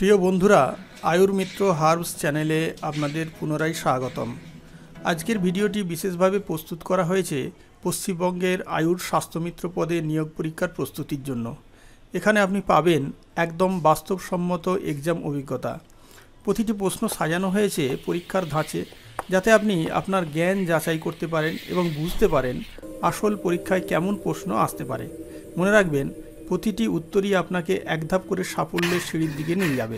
প্রিয় বন্ধুরা, আয়ুর মিত্র হার্বস চ্যানেলে আপনাদের পুনরায় স্বাগতম। আজকের ভিডিওটি বিশেষভাবে প্রস্তুত করা হয়েছে পশ্চিমবঙ্গের আয়ুর স্বাস্থ্যমিত্র পদে নিয়োগ পরীক্ষার প্রস্তুতির জন্য। এখানে আপনি পাবেন একদম বাস্তবসম্মত এক্সাম অভিজ্ঞতা। প্রতিটি প্রশ্ন সাজানো হয়েছে পরীক্ষার ধাঁচে, যাতে আপনি আপনার জ্ঞান যাচাই করতে পারেন এবং বুঝতে পারেন আসল পরীক্ষায় কেমন প্রশ্ন আসতে পারে। মনে রাখবেন, প্রতিটি উত্তরই আপনাকে এক ধাপ করে সাফল্যের সিঁড়ির দিকে নিয়ে যাবে।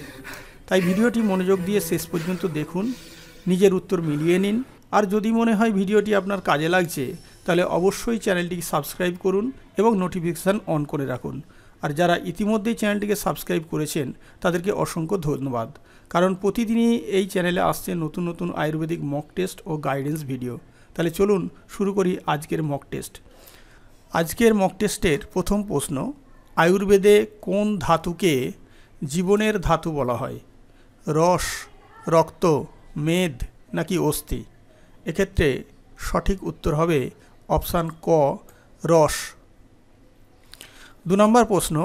তাই ভিডিওটি মনোযোগ দিয়ে শেষ পর্যন্ত দেখুন, নিজের উত্তর মিলিয়ে নিন। আর যদি মনে হয় ভিডিওটি আপনার কাজে লাগছে, তাহলে অবশ্যই চ্যানেলটিকে সাবস্ক্রাইব করুন এবং নোটিফিকেশান অন করে রাখুন। আর যারা ইতিমধ্যেই চ্যানেলটিকে সাবস্ক্রাইব করেছেন, তাদেরকে অসংখ্য ধন্যবাদ, কারণ প্রতিদিনই এই চ্যানেলে আসছে নতুন নতুন আয়ুর্বেদিক মক টেস্ট ও গাইডেন্স ভিডিও। তাহলে চলুন শুরু করি আজকের মক টেস্ট। আজকের মক টেস্টের প্রথম প্রশ্ন, আয়ুর্বেদে কোন ধাতুকে জীবনের ধাতু বলা হয়? রস, রক্ত, মেদ নাকি অস্থি? এক্ষেত্রে সঠিক উত্তর হবে অপশান ক, রস। 2 নম্বর প্রশ্ন,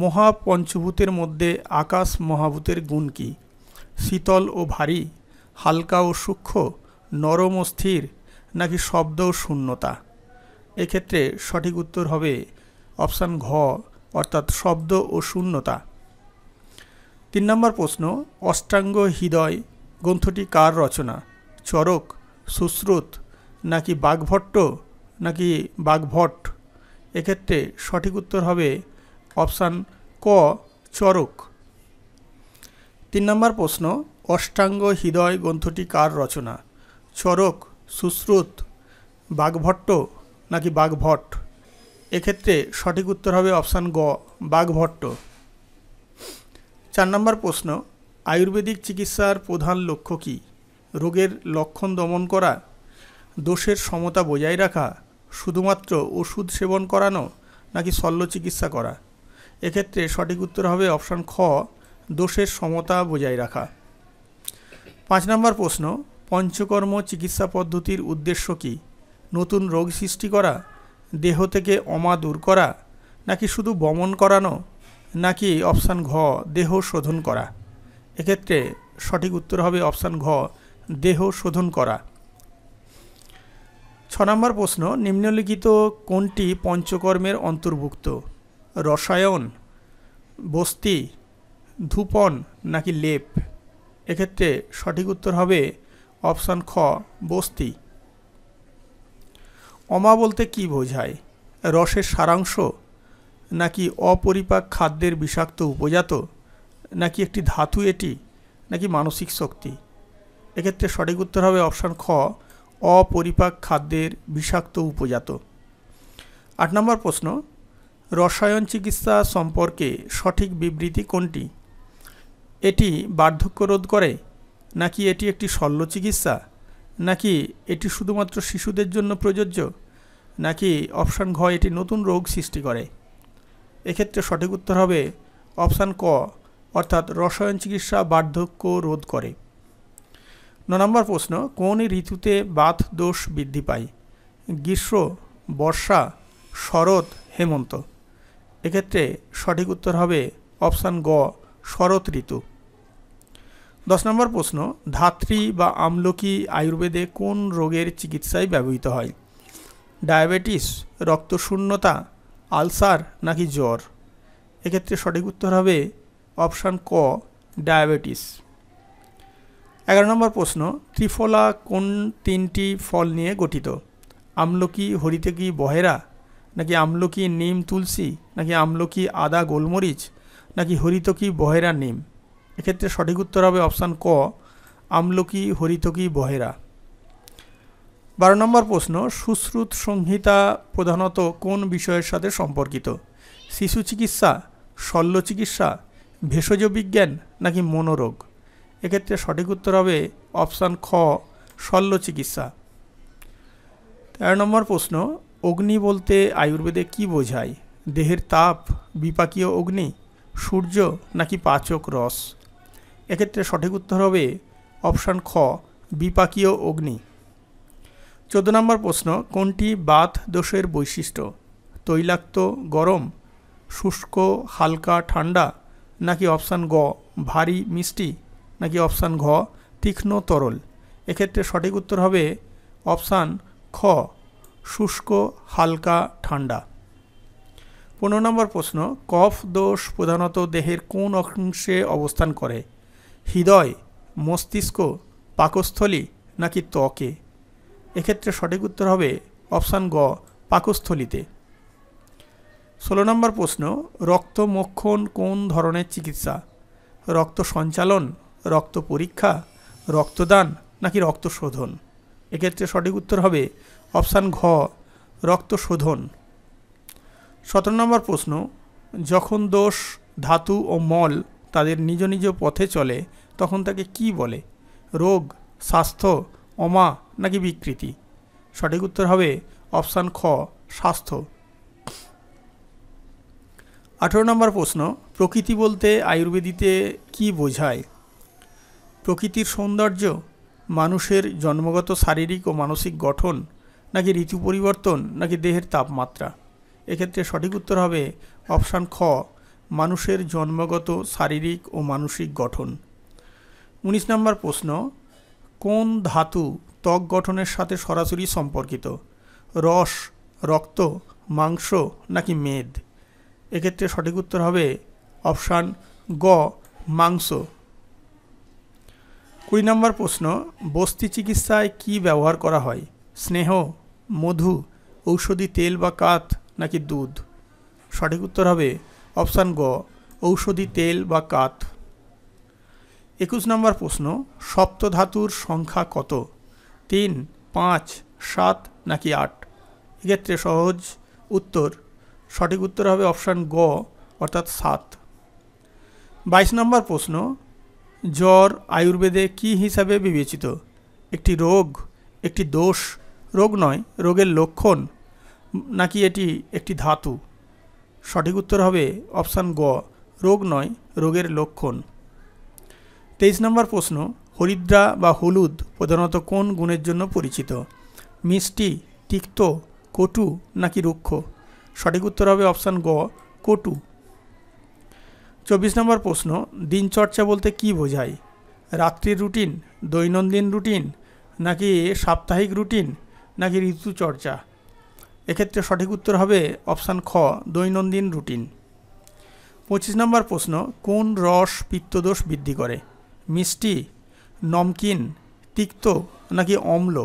মহাপঞ্চভূতের মধ্যে আকাশ মহাভূতের গুণ কি? শীতল ও ভারী, হালকা ও সূক্ষ্ম, নরম ও স্থির নাকি শব্দ ও শূন্যতা? এক্ষেত্রে সঠিক উত্তর হবে অপশান ঘ, অর্থাৎ শব্দ ও শূন্যতা। 3 নম্বর প্রশ্ন, অষ্টাঙ্গ হৃদয় গ্রন্থটি কার রচনা? চরক, সুশ্রুত নাকি বাগভট্ট নাকি বাগভট্ট? এক্ষেত্রে সঠিক উত্তর হবে অপশান ক, চরক। 3 নম্বর প্রশ্ন, অষ্টাঙ্গ হৃদয় গ্রন্থটি কার রচনা? চরক, সুশ্রুত, বাগভট্ট নাকি বাগভট্ট? এক্ষেত্রে সঠিক উত্তর হবে অপশান গ, বাগভট্ট। 4 নম্বর প্রশ্ন, আয়ুর্বেদিক চিকিৎসার প্রধান লক্ষ্য কী? রোগের লক্ষণ দমন করা, দোষের সমতা বজায় রাখা, শুধুমাত্র ওষুধ সেবন করানো নাকি শল্য চিকিৎসা করা? এক্ষেত্রে সঠিক উত্তর হবে অপশান খ, দোষের সমতা বজায় রাখা। 5 নম্বর প্রশ্ন, পঞ্চকর্ম চিকিৎসা পদ্ধতির উদ্দেশ্য কী? নতুন রোগ সৃষ্টি করা, দেহ থেকে অমা দূর করা নাকি শুধু বমন করানো নাকি অপশান ঘ, দেহ শোধন করা? এক্ষেত্রে সঠিক উত্তর হবে অপশান ঘ, দেহ শোধন করা। 6 নম্বর প্রশ্ন, নিম্নলিখিত কোনটি পঞ্চকর্মের অন্তর্ভুক্ত? রসায়ন, বস্তি, ধূপন নাকি লেপ? এক্ষেত্রে সঠিক উত্তর হবে অপশান খ, বস্তি। অমা বলতে কি বোঝায়? রসের সারাংশ নাকি অপরিপাক খাদ্যের বিষাক্ত উপজাত নাকি একটি ধাতু এটি নাকি মানসিক শক্তি? এক্ষেত্রে সঠিক উত্তর হবে অপশান খ, অপরিপাক খাদ্যের বিষাক্ত উপজাত। 8 নম্বর প্রশ্ন, রসায়ন চিকিৎসা সম্পর্কে সঠিক বিবৃতি কোনটি? এটি বার্ধক্য রোধ করে নাকি এটি একটি শল্য চিকিৎসা নাকি এটি শুধুমাত্র শিশুদের জন্য প্রযোজ্য নাকি অপশান ঘ, এটি নতুন রোগ সৃষ্টি করে? এক্ষেত্রে সঠিক উত্তর হবে অপশান ক, অর্থাৎ রসায়ন চিকিৎসা বার্ধক্য রোধ করে। 9 নম্বর প্রশ্ন, কোন ঋতুতে বাত দোষ বৃদ্ধি পায়? গ্রীষ্ম, বর্ষা, শরৎ, হেমন্ত? এক্ষেত্রে সঠিক উত্তর হবে অপশান গ, শরৎ ঋতু। 10 নম্বর প্রশ্ন, ধাত্রী বা আমলকি আয়ুর্বেদে কোন রোগের চিকিৎসায় ব্যবহৃত হয়? ডায়াবেটিস, রক্তশূন্যতা, আলসার নাকি জ্বর? এক্ষেত্রে সঠিক উত্তর হবে অপশান ক, ডায়াবেটিস। 11 নম্বর প্রশ্ন, ত্রিফলা কোন 3টি ফল নিয়ে গঠিত? আমলকি, হরিতকি, বহেরা নাকি আমলকি, নিম, তুলসী নাকি আমলকি, আদা, গোলমরিচ নাকি হরিতকি, বহেরা, নিম? এক্ষেত্রে সঠিক উত্তর হবে অপশান ক, আমলকি, হরিতকি, বহেরা। 12 নম্বর প্রশ্ন, সুশ্রুত সংহিতা প্রধানত কোন বিষয়ের সাথে সম্পর্কিত? শিশু চিকিৎসা, শল্য চিকিৎসা, ভেষজ বিজ্ঞান নাকি মনোরোগ? এক্ষেত্রে সঠিক উত্তর হবে অপশান খ, শল্য চিকিৎসা। 13 নম্বর প্রশ্ন, অগ্নি বলতে আয়ুর্বেদে কি বোঝায়? দেহের তাপ, বিপাকীয় অগ্নি, সূর্য নাকি পাচক রস? এক্ষেত্রে সঠিক উত্তর হবে অপশান খ, বিপাকীয় অগ্নি। 14 নম্বর প্রশ্ন, কোনটি বাত দোষের বৈশিষ্ট্য? তৈলাক্ত, গরম, শুষ্ক, হালকা, ঠান্ডা নাকি অপশান গ ভারী মিষ্টি, নাকি অপশান ঘ তীক্ষ্ণ তরল? এক্ষেত্রে সঠিক উত্তর হবে অপশান খ শুষ্ক হালকা ঠান্ডা। 15 নম্বর প্রশ্ন, কফ দোষ প্রধানত দেহের কোন অংশে অবস্থান করে? হৃদয়, মস্তিষ্ক, পাকস্থলী নাকি ত্বকে? এক্ষেত্রে সঠিক উত্তর হবে অপশান গ পাকস্থলীতে। 16 নম্বর প্রশ্ন, রক্তমোক্ষণ কোন ধরনের চিকিৎসা? রক্ত সঞ্চালন, রক্ত পরীক্ষা, রক্তদান নাকি রক্ত শোধন? এক্ষেত্রে সঠিক উত্তর হবে অপশান ঘ রক্ত শোধন। 17 নম্বর প্রশ্ন, যখন দোষ ধাতু ও মল তাদের নিজ নিজ পথে চলে তখন তাকে কি বলে? রোগ, স্বাস্থ্য, অমা নাকি বিকৃতি? সঠিক উত্তর হবে অপশান খ স্বাস্থ্য। 18 নম্বর প্রশ্ন, প্রকৃতি বলতে আয়ুর্বেদিতে কি বোঝায়? প্রকৃতির সৌন্দর্য, মানুষের জন্মগত শারীরিক ও মানসিক গঠন নাকি ঋতু পরিবর্তন নাকি দেহের তাপমাত্রা? এক্ষেত্রে সঠিক উত্তর হবে অপশান খ মানুষের জন্মগত শারীরিক ও মানসিক গঠন। 19 নম্বর প্রশ্ন, কোন ধাতু ত্বক গঠনের সাথে সরাসরি সম্পর্কিত? রস, রক্ত, মাংস নাকি মেদ? এক্ষেত্রে সঠিক উত্তর হবে অপশান গ মাংস। 20 নম্বর প্রশ্ন, বস্তি চিকিৎসায় কি ব্যবহার করা হয়? স্নেহ, মধু, ঔষধি তেল বা কাথ নাকি দুধ? সঠিক উত্তর হবে অপশান গ ঔষধি তেল বা কাথ। 21 নম্বর প্রশ্ন, সপ্তধাতুর সংখ্যা কত? 3, 5, 7 নাকি 8? এক্ষেত্রে সহজ উত্তর সঠিক উত্তর হবে অপশান গ অর্থাৎ 7। 22 নম্বর প্রশ্ন, জ্বর আয়ুর্বেদে কি হিসাবে বিবেচিত? একটি রোগ, একটি দোষ, রোগ নয় রোগের লক্ষণ নাকি এটি একটি ধাতু? সঠিক উত্তর হবে অপশান গ রোগ নয় রোগের লক্ষণ। 23 নম্বর প্রশ্ন, হরিদ্রা বা হলুদ প্রধানত কোন গুণের জন্য পরিচিত? মিষ্টি, তিক্ত, কটু নাকি রুক্ষ? সঠিক উত্তর হবে অপশান গ কটু। 24 নম্বর প্রশ্ন, দিনচর্চা বলতে কি বোঝায়? রাত্রির রুটিন, দৈনন্দিন রুটিন নাকি সাপ্তাহিক রুটিন নাকি ঋতুচর্চা? এক্ষেত্রে সঠিক উত্তর হবে অপশান খ দৈনন্দিন রুটিন। 25 নম্বর প্রশ্ন, কোন রস পিত্তদোষ বৃদ্ধি করে? মিষ্টি, নমকিন, তিক্ত নাকি অম্ল?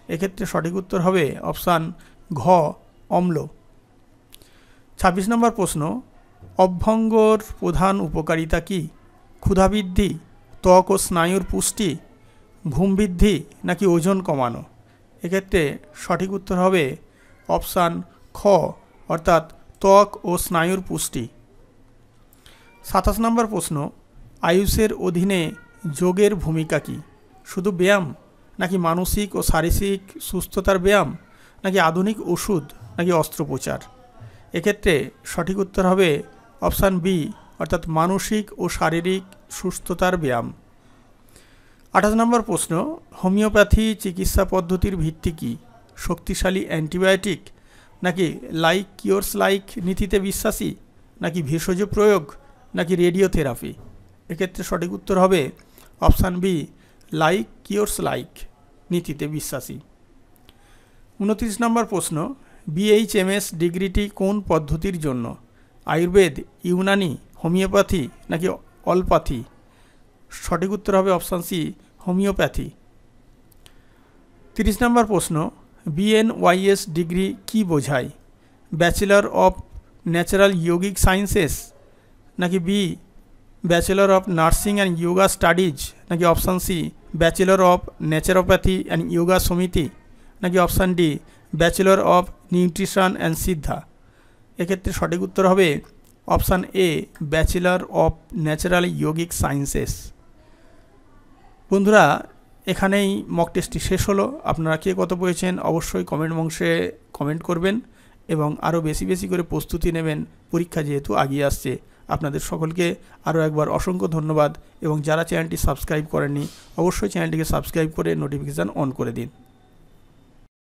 এক্ষেত্রে সঠিক উত্তর হবে অপশান ঘ অম্ল। 26 নম্বর প্রশ্ন, অভ্যঙ্গর প্রধান উপকারিতা কি? ক্ষুধা বৃদ্ধি, ত্বক ও স্নায়ুর পুষ্টি, ঘুম বৃদ্ধি নাকি ওজন কমানো? এক্ষেত্রে সঠিক উত্তর হবে অপশান খ অর্থাৎ ত্বক ও স্নায়ুর পুষ্টি। 27 নম্বর প্রশ্ন, আয়ুষের অধীনে যোগের ভূমিকা কি? শুধু ব্যায়াম নাকি মানসিক ও শারীরিক সুস্থতার ব্যায়াম নাকি আধুনিক ওষুধ নাকি অস্ত্রোপচার? এক্ষেত্রে সঠিক উত্তর হবে অপশান বি অর্থাৎ মানসিক ও শারীরিক সুস্থতার ব্যায়াম। 28 নম্বর প্রশ্ন, হোমিওপ্যাথি চিকিৎসা পদ্ধতির ভিত্তি কি? শক্তিশালী অ্যান্টিবায়োটিক নাকি লাইক কিওরস লাইক নীতিতে বিশ্বাসী নাকি ভেষজ প্রয়োগ নাকি রেডিওথেরাপি? এক্ষেত্রে সঠিক উত্তর হবে option be like cures like নীতিতে বিশ্বাসী। 29 নম্বর প্রশ্ন, বিএইচএমএস ডিগ্রিটি কোন পদ্ধতির জন্য? আয়ুর্বেদ, ইউনানি, হোমিওপ্যাথি নাকি অ্যালোপ্যাথি? সঠিক উত্তর হবে অপশান সি হোমিওপ্যাথি। 30 নম্বর প্রশ্ন, বিএনওয়াইএস ডিগ্রি কি বোঝায়? Bachelor of natural yogic sciences নাকি B bachelor of nursing and yoga studies নাকি option C bachelor of naturopathy and yoga সমিতি নাকি option D bachelor of nutrition and Siddha? এক্ষেত্রে সঠিক উত্তর হবে option A bachelor of natural yogic sciences. বন্ধুরা, এখানেই মক টেস্টটি শেষ হলো। আপনারা কে কত পেয়েছেন অবশ্যই কমেন্ট বক্সে কমেন্ট করবেন এবং আরও বেশি বেশি করে প্রস্তুতি নেবেন, পরীক্ষা যেহেতু আগিয়ে আসছে। আপনাদের সকলকে আরও একবার অসংখ্য ধন্যবাদ এবং যারা চ্যানেলটি সাবস্ক্রাইব করেননি অবশ্যই চ্যানেলটিকে সাবস্ক্রাইব করে নোটিফিকেশান অন করে দিন।